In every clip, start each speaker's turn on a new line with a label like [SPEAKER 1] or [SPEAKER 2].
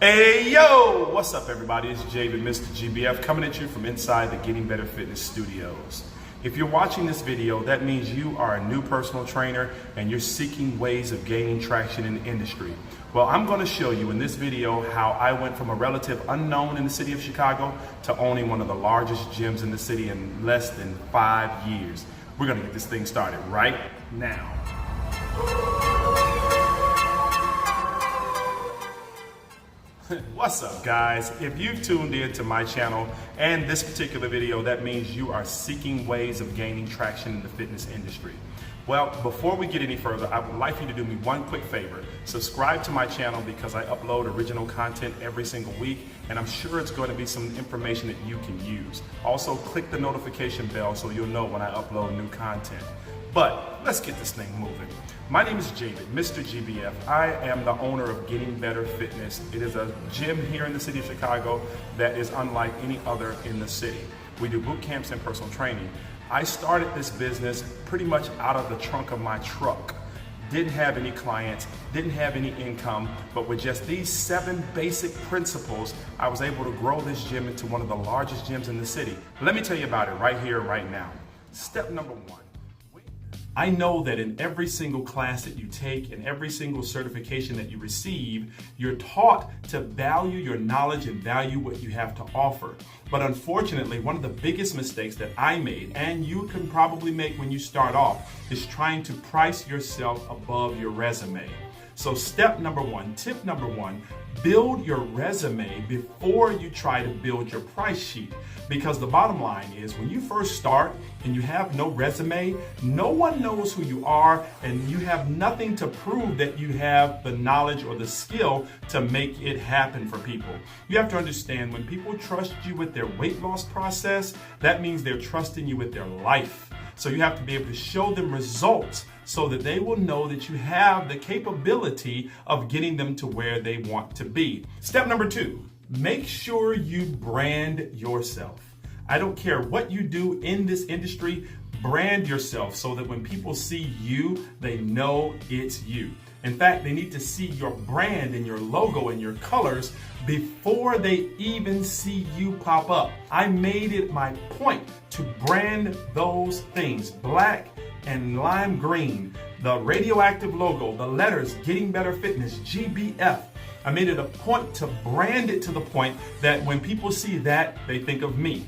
[SPEAKER 1] Hey yo, what's up everybody? It's Javid, Mr. GBF, coming at you from inside the Getting Better Fitness studios. If you're watching this video, that means you are a new personal trainer and you're seeking ways of gaining traction in the industry. Well, I'm going to show you in this video how I went from a relative unknown in the city of Chicago to owning one of the largest gyms in the city in less than 5 years. We're going to get this thing started right now. What's up guys? If you've tuned in to my channel and this particular video, that means you are seeking ways of gaining traction in the fitness industry. Well, before we get any further, I would like you to do me one quick favor. Subscribe to my channel because I upload original content every single week and I'm sure it's going to be some information that you can use. Also, click the notification bell so you'll know when I upload new content. But let's get this thing moving. My name is Javid, Mr. GBF. I am the owner of Getting Better Fitness. It is a gym here in the city of Chicago that is unlike any other in the city. We do boot camps and personal training. I started this business pretty much out of the trunk of my truck. Didn't have any clients, didn't have any income, but with just these 7 basic principles, I was able to grow this gym into one of the largest gyms in the city. Let me tell you about it right here, right now. Step number 1. I know that in every single class that you take and every single certification that you receive, you're taught to value your knowledge and value what you have to offer. But unfortunately, one of the biggest mistakes that I made, and you can probably make when you start off, is trying to price yourself above your resume. So step number 1, tip number 1, build your resume before you try to build your price sheet. Because the bottom line is when you first start and you have no resume, no one knows who you are and you have nothing to prove that you have the knowledge or the skill to make it happen for people. You have to understand when people trust you with their weight loss process, that means they're trusting you with their life. So you have to be able to show them results so that they will know that you have the capability of getting them to where they want to be. Step number 2, make sure you brand yourself. I don't care what you do in this industry, brand yourself so that when people see you, they know it's you. In fact, they need to see your brand and your logo and your colors before they even see you pop up. I made it my point to brand those things, black and lime green, the radioactive logo, the letters Getting Better Fitness, GBF. I made it a point to brand it to the point that when people see that, they think of me.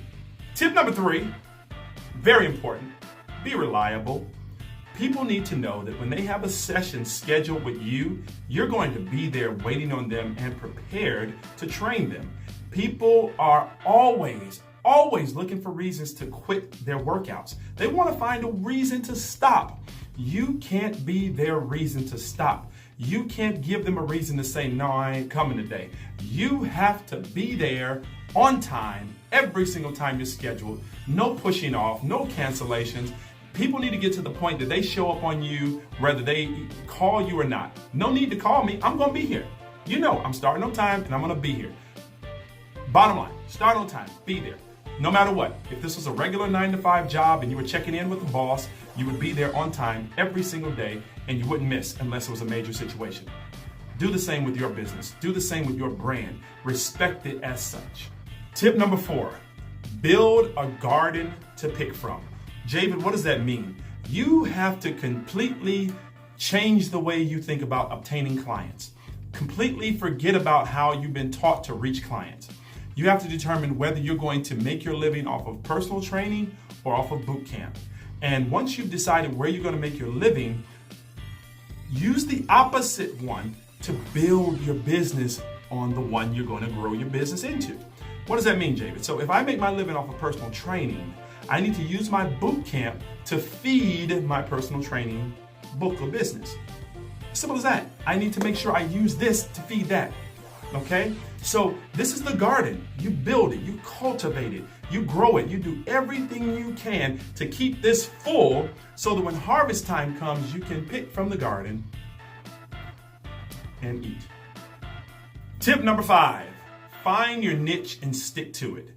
[SPEAKER 1] Tip number 3, very important, be reliable. People need to know that when they have a session scheduled with you, you're going to be there waiting on them and prepared to train them. People are always looking for reasons to quit their workouts. They want to find a reason to stop. You can't be their reason to stop. You can't give them a reason to say, no, I ain't coming today. You have to be there on time every single time you're scheduled. No pushing off, no cancellations. People need to get to the point that they show up on you whether they call you or not. No need to call me. I'm going to be here. You know, I'm starting on time and I'm going to be here. Bottom line, start on time, be there. No matter what, if this was a regular 9-to-5 job and you were checking in with the boss, you would be there on time every single day and you wouldn't miss unless it was a major situation. Do the same with your business. Do the same with your brand. Respect it as such. Tip number 4, build a garden to pick from. Javid, what does that mean? You have to completely change the way you think about obtaining clients. Completely forget about how you've been taught to reach clients. You have to determine whether you're going to make your living off of personal training or off of boot camp. And once you've decided where you're going to make your living, use the opposite one to build your business on the one you're going to grow your business into. What does that mean, Javid? So if I make my living off of personal training, I need to use my boot camp to feed my personal training book or business. Simple as that. I need to make sure I use this to feed that. Okay? So this is the garden. You build it, you cultivate it, you grow it, you do everything you can to keep this full so that when harvest time comes, you can pick from the garden and eat. Tip number 5, find your niche and stick to it.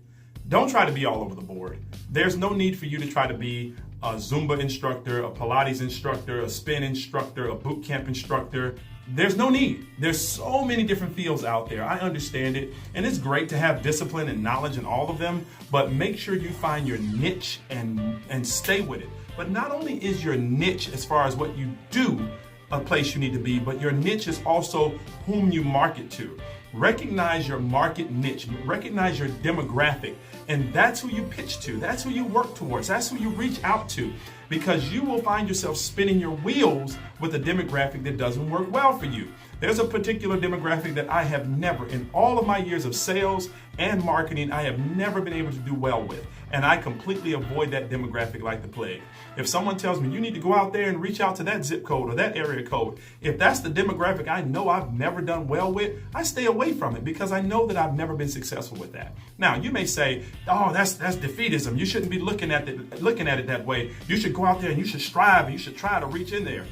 [SPEAKER 1] Don't try to be all over the board. There's no need for you to try to be a Zumba instructor, a Pilates instructor, a spin instructor, a boot camp instructor. there's no need. There's so many different fields out there. I understand it. And it's great to have discipline and knowledge in all of them, but make sure you find your niche and stay with it. But not only is your niche as far as what you do a place you need to be, but your niche is also whom you market to. Recognize your market niche, recognize your demographic, and that's who you pitch to. That's who you work towards. That's who you reach out to, because you will find yourself spinning your wheels with a demographic that doesn't work well for you. There's a particular demographic that I have never, in all of my years of sales and marketing, I have never been able to do well with. And I completely avoid that demographic like the plague. If someone tells me you need to go out there and reach out to that zip code or that area code, if that's the demographic I know I've never done well with, I stay away from it because I know that I've never been successful with that. Now, you may say, oh, that's defeatism. You shouldn't be looking at it that way. You should go out there and you should strive and you should try to reach in there.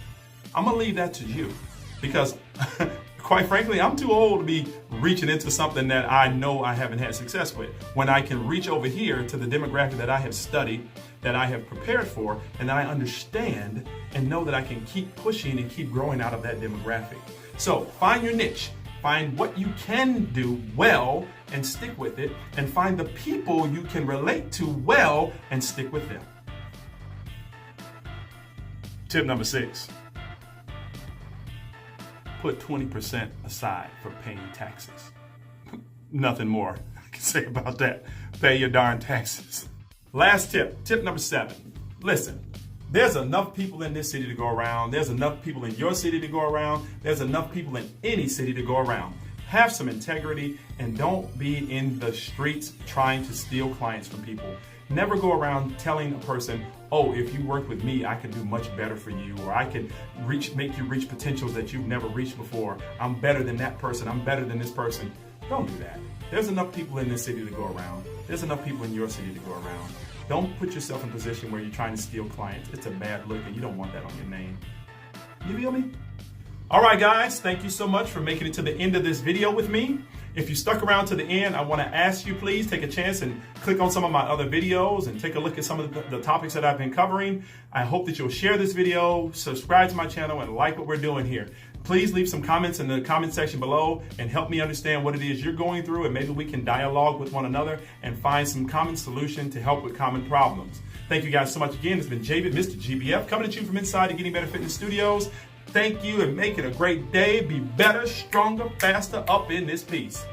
[SPEAKER 1] I'm going to leave that to you because quite frankly, I'm too old to be reaching into something that I know I haven't had success with, when I can reach over here to the demographic that I have studied, that I have prepared for, and that I understand and know that I can keep pushing and keep growing out of that demographic. So find your niche, find what you can do well and stick with it, and find the people you can relate to well and stick with them. Tip number 6. Put 20% aside for paying taxes. Nothing more I can say about that. Pay your darn taxes. Last tip, tip number 7. Listen, there's enough people in this city to go around. There's enough people in your city to go around. There's enough people in any city to go around. Have some integrity and don't be in the streets trying to steal clients from people. Never go around telling a person, oh, if you work with me, I can do much better for you, or I can make you reach potentials that you've never reached before. I'm better than that person. I'm better than this person. Don't do that. There's enough people in this city to go around. There's enough people in your city to go around. Don't put yourself in a position where you're trying to steal clients. It's a bad look and you don't want that on your name. You feel me? All right, guys, thank you so much for making it to the end of this video with me. If you stuck around to the end, I want to ask you, please take a chance and click on some of my other videos and take a look at some of the topics that I've been covering. I hope that you'll share this video, subscribe to my channel, and like what we're doing here. Please leave some comments in the comment section below and help me understand what it is you're going through, and maybe we can dialogue with one another and find some common solution to help with common problems. Thank you guys so much again. It's been Javid, Mr. GBF, coming at you from inside the Getting Better Fitness Studios. Thank you and make it a great day. Be better, stronger, faster up in this piece.